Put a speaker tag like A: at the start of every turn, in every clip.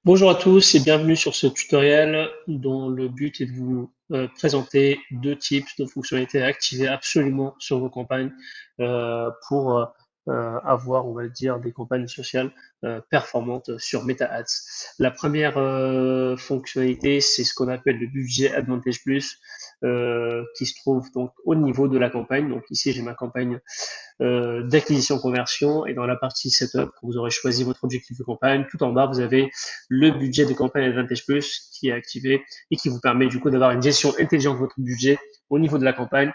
A: Bonjour à tous et bienvenue sur ce tutoriel dont le but est de vous présenter deux types de fonctionnalités à activer absolument sur vos campagnes pour avoir, on va dire, des campagnes sociales performantes sur Meta Ads. La première fonctionnalité, c'est ce qu'on appelle le budget Advantage Plus qui se trouve donc au niveau de la campagne. Donc ici, j'ai ma campagne d'acquisition conversion et dans la partie setup, quand vous aurez choisi votre objectif de campagne, tout en bas, vous avez le budget de campagne Advantage Plus qui est activé et qui vous permet du coup d'avoir une gestion intelligente de votre budget au niveau de la campagne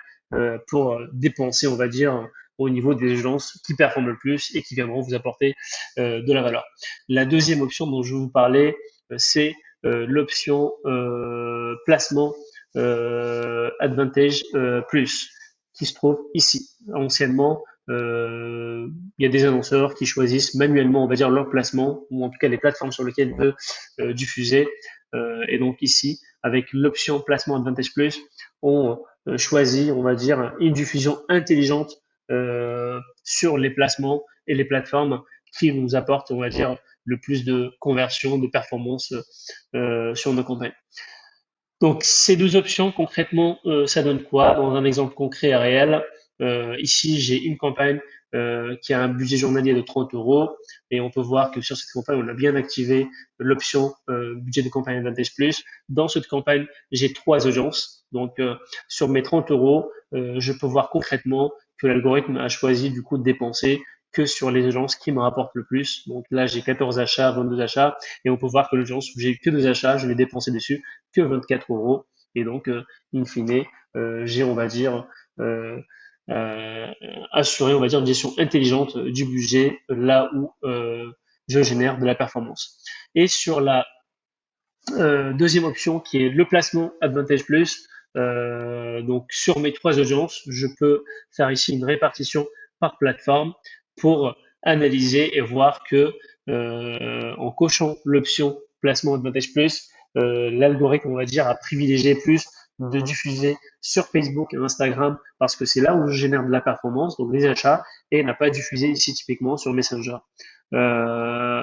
A: pour dépenser, on va dire, au niveau des agences qui performent le plus et qui viendront vous apporter de la valeur. La deuxième option dont je vais vous parler, c'est l'option placement Advantage Plus qui se trouve ici. Anciennement, il y a des annonceurs qui choisissent manuellement, on va dire, leur placement, ou en tout cas les plateformes sur lesquelles ils veulent diffuser. Et donc ici, avec l'option placement Advantage Plus, on choisit, on va dire, une diffusion intelligente sur les placements et les plateformes qui nous apportent, on va dire, le plus de conversion, de performance sur nos campagnes. Donc ces deux options, concrètement, ça donne quoi? Dans un exemple concret et réel, ici j'ai une campagne qui a un budget journalier de 30 euros et on peut voir que sur cette campagne, on a bien activé l'option budget de campagne Advantage Plus. Dans cette campagne, j'ai trois agences. Donc sur mes 30 euros, je peux voir concrètement que l'algorithme a choisi du coup de dépenser que sur les agences qui me rapportent le plus. Donc là, j'ai 14 achats, 22 achats, et on peut voir que l'agence où j'ai eu que deux achats, je l'ai dépensé dessus que 24 euros. Et donc, in fine, j'ai, on va dire, euh, euh, assuré, on va dire, une gestion intelligente du budget là où je génère de la performance. Et sur la deuxième option qui est le placement Advantage Plus, donc sur mes trois audiences, je peux faire ici une répartition par plateforme pour analyser et voir que en cochant l'option placement Advantage Plus, l'algorithme, on va dire, a privilégié plus de diffuser sur Facebook et Instagram parce que c'est là où je génère de la performance, donc des achats, et n'a pas diffusé ici typiquement sur Messenger. Euh,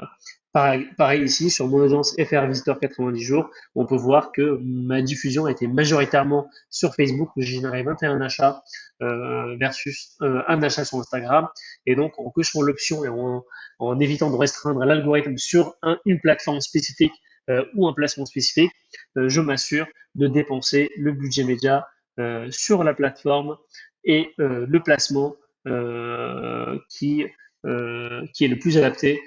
A: pareil ici, sur mon audience FR Visitor 90 jours, on peut voir que ma diffusion a été majoritairement sur Facebook où j'ai généré 21 achats versus un achat sur Instagram. Et donc, en cochant l'option et en évitant de restreindre l'algorithme sur une plateforme spécifique ou un placement spécifique, je m'assure de dépenser le budget média sur la plateforme et le placement qui est le plus adapté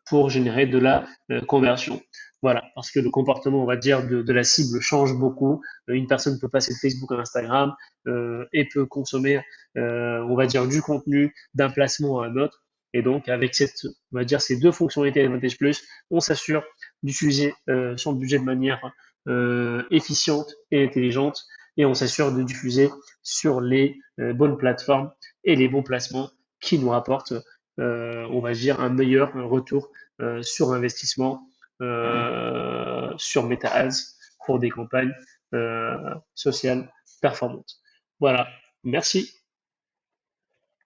A: pour générer de la conversion. Voilà, parce que le comportement, on va dire, de la cible change beaucoup. Une personne peut passer de Facebook à Instagram et peut consommer, on va dire, du contenu d'un placement à un autre. Et donc, avec cette, on va dire, ces deux fonctionnalités Advantage Plus, on s'assure d'utiliser son budget de manière efficiente et intelligente et on s'assure de diffuser sur les bonnes plateformes et les bons placements qui nous rapportent on va dire, un meilleur retour sur investissement sur Meta Ads pour des campagnes sociales performantes. Voilà, merci.